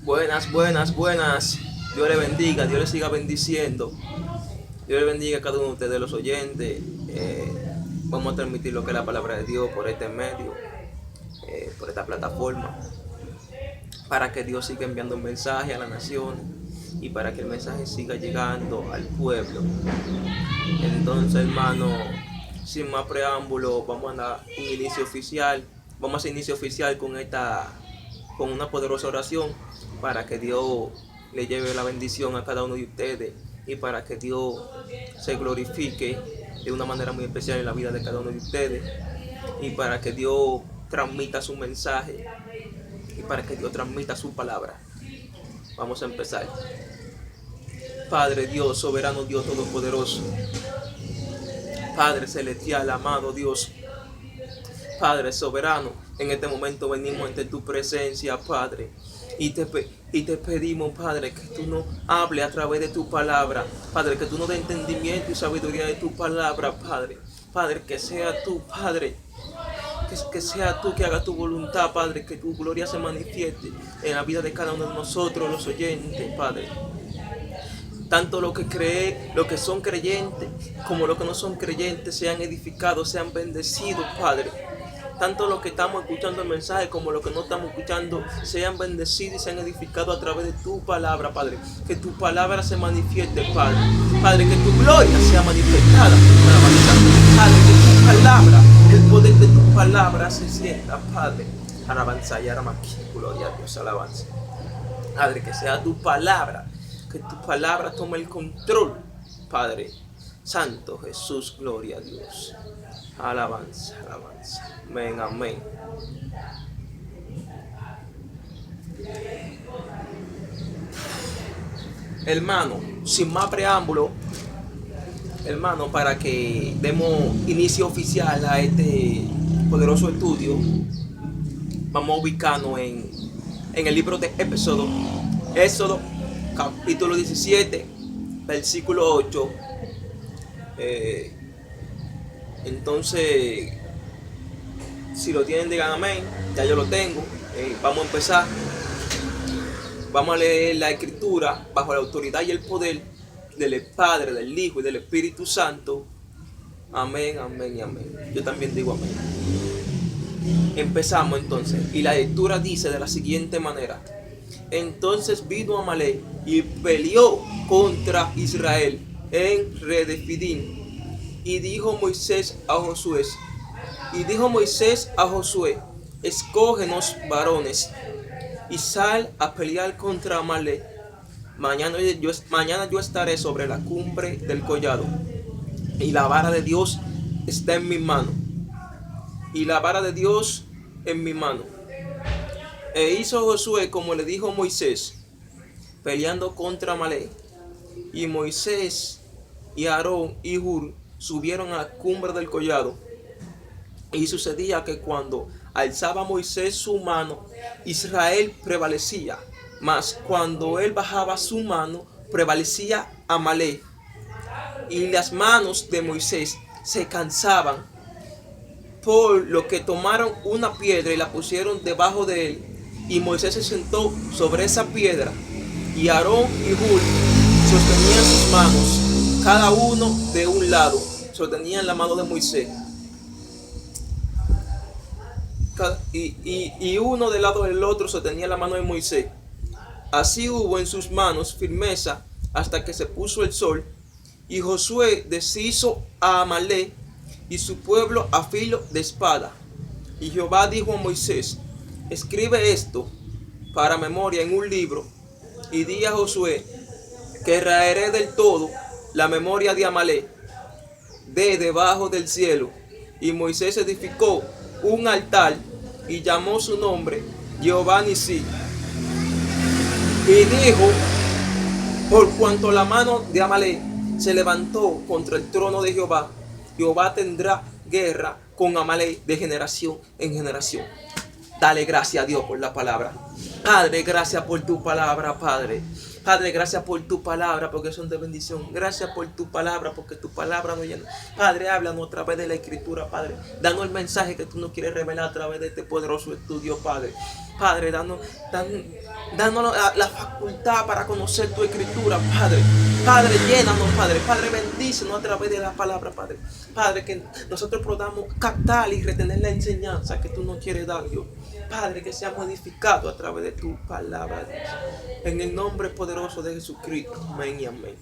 Buenas, buenas, buenas. Dios le bendiga, Dios le siga bendiciendo. Dios le bendiga a cada uno de ustedes, los oyentes. Vamos a transmitir lo que es la palabra de Dios por este medio, por esta plataforma, para que Dios siga enviando un mensaje a la nación y para que el mensaje siga llegando al pueblo. Entonces, hermano, sin más preámbulo, vamos a dar un inicio oficial. Vamos a hacer inicio oficial con una poderosa oración para que Dios le lleve la bendición a cada uno de ustedes y para que Dios se glorifique de una manera muy especial en la vida de cada uno de ustedes y para que Dios transmita su mensaje y para que Dios transmita su palabra. Vamos a empezar. Padre Dios, soberano Dios todopoderoso, Padre celestial, amado Dios, Padre soberano, en este momento venimos ante tu presencia, Padre, y te pedimos, Padre, que tú nos hables a través de tu palabra, Padre, que tú nos des entendimiento y sabiduría de tu palabra, Padre, Padre, que sea tú, Padre, que sea tú que haga tu voluntad, Padre, que tu gloria se manifieste en la vida de cada uno de nosotros, los oyentes, Padre. Tanto los que son creyentes, como los que no son creyentes, sean edificados, sean bendecidos, Padre. Tanto los que estamos escuchando el mensaje como los que no estamos escuchando, sean bendecidos y sean edificados a través de tu palabra, Padre. Que tu palabra se manifieste, Padre. Padre, que tu gloria sea manifestada. Padre, que tu palabra, el poder de tu palabra se sienta, Padre. Alabanza y aramaquí, gloria a Dios, alabanza. Padre, que sea tu palabra, que tu palabra tome el control, Padre. Santo Jesús, gloria a Dios. Alabanza, alabanza. Amén, amén. Hermano, sin más preámbulo, hermano, para que demos inicio oficial a este poderoso estudio, vamos a ubicarnos en el libro de Éxodo, capítulo 17, versículo 8. Entonces, si lo tienen, digan amén. Ya yo lo tengo. Vamos a empezar. Vamos a leer la escritura bajo la autoridad y el poder del Padre, del Hijo y del Espíritu Santo. Amén, amén y amén. Yo también digo amén. Empezamos entonces. Y la lectura dice de la siguiente manera. Entonces vino Amalek y peleó contra Israel en Redefidim. Y dijo Moisés a Josué, escógenos varones y sal a pelear contra Amalek. Mañana yo estaré sobre la cumbre del collado y la vara de Dios está en mi mano. E hizo Josué como le dijo Moisés, peleando contra Amalek. Y Moisés y Aarón y Hur subieron a la cumbre del collado. Y sucedía que cuando alzaba Moisés su mano, Israel prevalecía. Mas cuando él bajaba su mano, prevalecía Amalek. Y las manos de Moisés se cansaban, por lo que tomaron una piedra y la pusieron debajo de él. Y Moisés se sentó sobre esa piedra. Y Aarón y Hur sostenían sus manos, cada uno de un lado. Sostenían la mano de Moisés. Y uno del lado del otro sostenía la mano de Moisés. Así hubo en sus manos firmeza hasta que se puso el sol. Y Josué deshizo a Amalek y su pueblo a filo de espada. Y Jehová dijo a Moisés, escribe esto para memoria en un libro. Y di a Josué que raeré del todo la memoria de Amalek de debajo del cielo. Y Moisés edificó un altar y llamó su nombre Jehová Nisí. Y dijo, por cuanto la mano de Amalek se levantó contra el trono de Jehová, Jehová tendrá guerra con Amalek de generación en generación. Dale gracias a Dios por la palabra. Padre, gracias por tu palabra, Padre. Padre, gracias por tu palabra, porque son de bendición. Gracias por tu palabra, porque tu palabra nos llena. Padre, háblanos a través de la escritura, Padre. Danos el mensaje que tú nos quieres revelar a través de este poderoso estudio, Padre. Padre, dándonos la facultad para conocer tu escritura, Padre. Padre, llénanos, Padre. Padre, bendícenos a través de la palabra, Padre. Padre, que nosotros podamos captar y retener la enseñanza que tú nos quieres dar, Dios. Padre, que seamos edificados a través de tu palabra, Dios. En el nombre poderoso de Jesucristo. Amén y amén.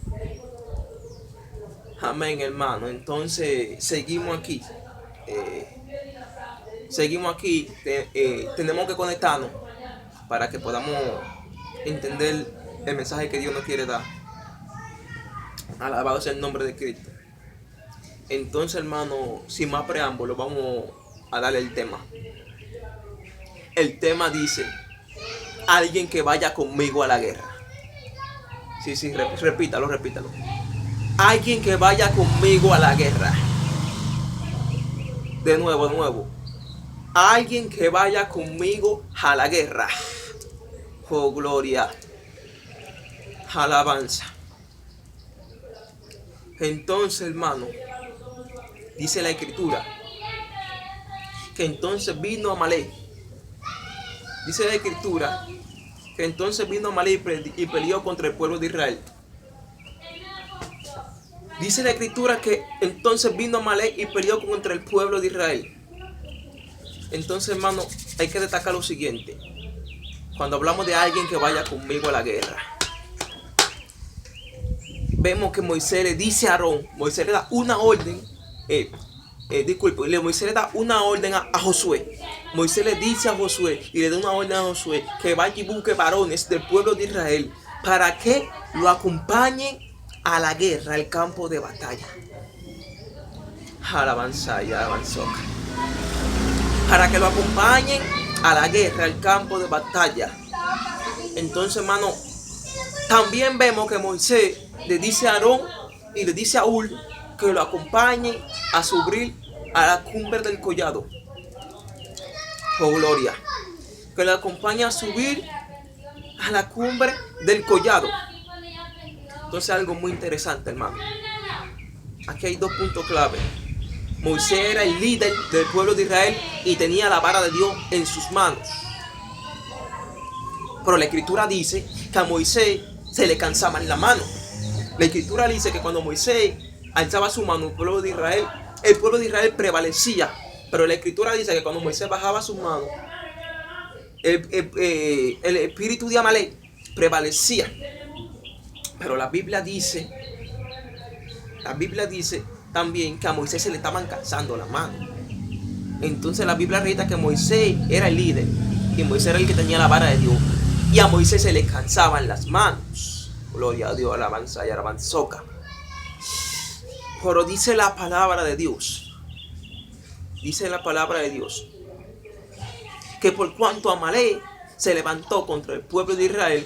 Amén, hermano. Entonces, seguimos aquí. Tenemos que conectarnos para que podamos entender el mensaje que Dios nos quiere dar. Alabado sea el nombre de Cristo. Entonces, hermano, sin más preámbulo, vamos a darle el tema. El tema dice: alguien que vaya conmigo a la guerra. Sí, repítalo. Alguien que vaya conmigo a la guerra. De nuevo. Alguien que vaya conmigo a la guerra. Oh, gloria. Alabanza. Entonces, hermano, dice la escritura que entonces vino Amalek. Dice la escritura que entonces vino Amalek y peleó contra el pueblo de Israel. Dice la escritura que entonces vino Amalek y peleó contra el pueblo de Israel. Entonces, hermano, hay que destacar lo siguiente. Cuando hablamos de alguien que vaya conmigo a la guerra, vemos que Moisés le dice a Aarón, Moisés le da una orden, Moisés le da una orden a Josué. Moisés le dice a Josué y le da una orden a Josué que vaya y busque varones del pueblo de Israel para que lo acompañen a la guerra, al campo de batalla. Alabanza y alabanza. Para que lo acompañen a la guerra, al campo de batalla. Entonces, hermano, también vemos que Moisés le dice a Aarón y le dice a Hur que lo acompañen a subir a la cumbre del collado. Oh, gloria. Que lo acompañen a subir a la cumbre del collado. Entonces, algo muy interesante, hermano. Aquí hay dos puntos clave. Moisés era el líder del pueblo de Israel y tenía la vara de Dios en sus manos. Pero la escritura dice que a Moisés se le cansaban la mano. La escritura dice que cuando Moisés alzaba su mano, el pueblo de Israel prevalecía. Pero la escritura dice que cuando Moisés bajaba su mano, el espíritu de Amalek prevalecía. Pero la Biblia dice también que a Moisés se le estaban cansando la mano. Entonces la Biblia relata que Moisés era el líder y Moisés era el que tenía la vara de Dios y a Moisés se le cansaban las manos. Gloria a Dios, alabanza y alabanzoca. Pero dice la palabra de Dios, que por cuanto Amalek se levantó contra el pueblo de Israel,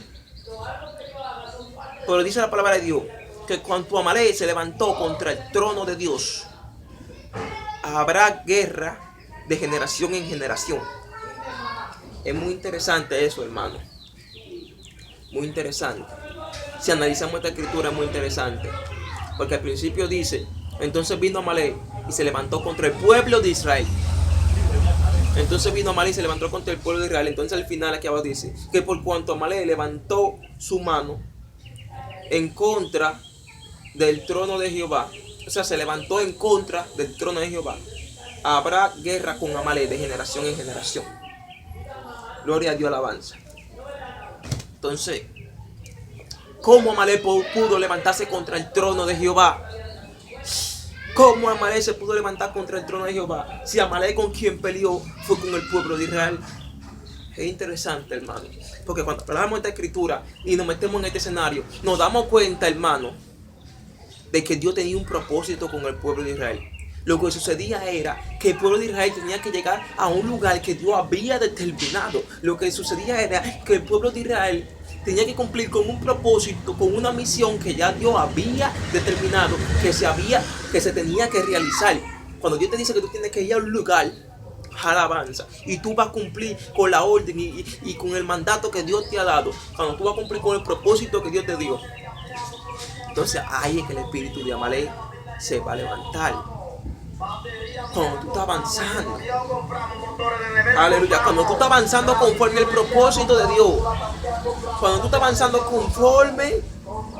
pero dice la palabra de Dios que cuando Amalek se levantó contra el trono de Dios, habrá guerra de generación en generación. Es muy interesante eso, hermano. Muy interesante. Si analizamos esta escritura es muy interesante. Porque al principio dice, entonces vino Amalek y se levantó contra el pueblo de Israel. Entonces vino Amalek y se levantó contra el pueblo de Israel. Entonces al final aquí abajo dice que por cuanto Amalek levantó su mano en contra del trono de Jehová, o sea, se levantó en contra del trono de Jehová, habrá guerra con Amalek de generación en generación. Gloria a Dios, alabanza. Entonces, ¿cómo Amalek pudo levantarse contra el trono de Jehová? ¿Cómo Amalek se pudo levantar contra el trono de Jehová? Si Amalek con quien peleó fue con el pueblo de Israel. Es interesante, hermano, porque cuando hablamos de esta escritura y nos metemos en este escenario, nos damos cuenta, hermano, de que Dios tenía un propósito con el pueblo de Israel. Lo que sucedía era que el pueblo de Israel tenía que llegar a un lugar que Dios había determinado. Lo que sucedía era que el pueblo de Israel tenía que cumplir con un propósito, con una misión que ya Dios había determinado, que se tenía que realizar. Cuando Dios te dice que tú tienes que ir a un lugar, alabanza, y tú vas a cumplir con la orden y con el mandato que Dios te ha dado, cuando tú vas a cumplir con el propósito que Dios te dio, entonces ahí es que el espíritu de Amalek se va a levantar. Cuando tú estás avanzando. Aleluya. Cuando tú estás avanzando conforme al propósito de Dios. Cuando tú estás avanzando conforme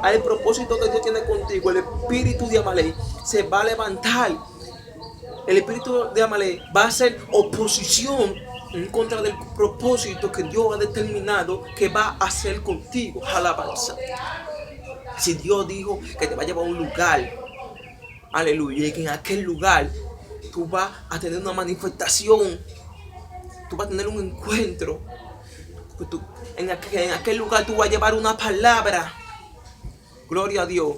al propósito que Dios tiene contigo, el espíritu de Amalek se va a levantar. El espíritu de Amalek va a hacer oposición en contra del propósito que Dios ha determinado que va a hacer contigo. Alabanza. Si Dios dijo que te va a llevar a un lugar, aleluya, y que en aquel lugar tú vas a tener una manifestación, tú vas a tener un encuentro, en aquel lugar tú vas a llevar una palabra, gloria a Dios,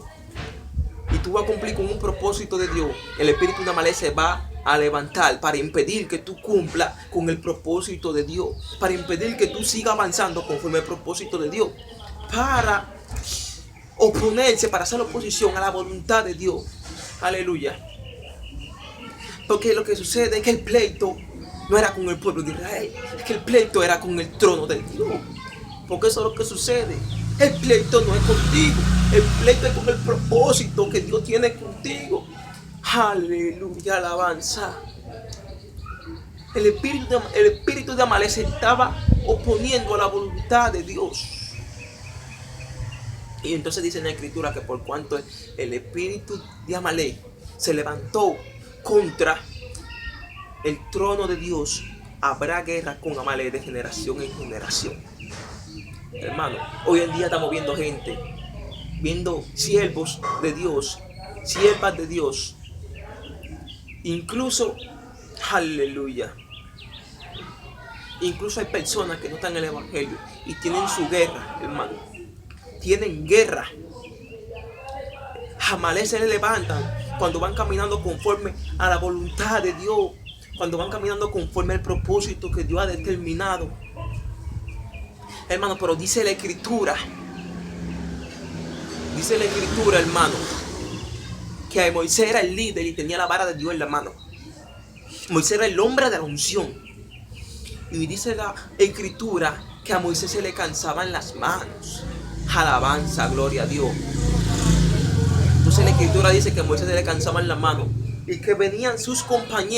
y tú vas a cumplir con un propósito de Dios. El espíritu de Amalek se va a levantar para impedir que tú cumplas con el propósito de Dios, para impedir que tú sigas avanzando conforme al propósito de Dios, para oponerse, para hacer oposición a la voluntad de Dios. Aleluya. Porque lo que sucede es que el pleito no era con el pueblo de Israel, es que el pleito era con el trono de Dios. Porque eso es lo que sucede. El pleito no es contigo, el pleito es con el propósito que Dios tiene contigo. Aleluya, alabanza. El espíritu de Amalek se estaba oponiendo a la voluntad de Dios. Y entonces dice en la escritura que por cuanto el espíritu de Amalek se levantó contra el trono de Dios, habrá guerra con Amalek de generación en generación. Hermano, hoy en día estamos viendo gente, viendo siervos de Dios, siervas de Dios, incluso, aleluya, incluso hay personas que no están en el evangelio y tienen su guerra, hermano. Tienen guerra. Amalek se le levantan cuando van caminando conforme a la voluntad de Dios, cuando van caminando conforme al propósito que Dios ha determinado. Hermano, pero dice la escritura, hermano, que Moisés era el líder y tenía la vara de Dios en la mano. Moisés era el hombre de la unción. Y dice la escritura que a Moisés se le cansaban las manos. Alabanza, gloria a Dios. Entonces la escritura dice que a Moisés se le cansaban las manos y que venían sus compañeros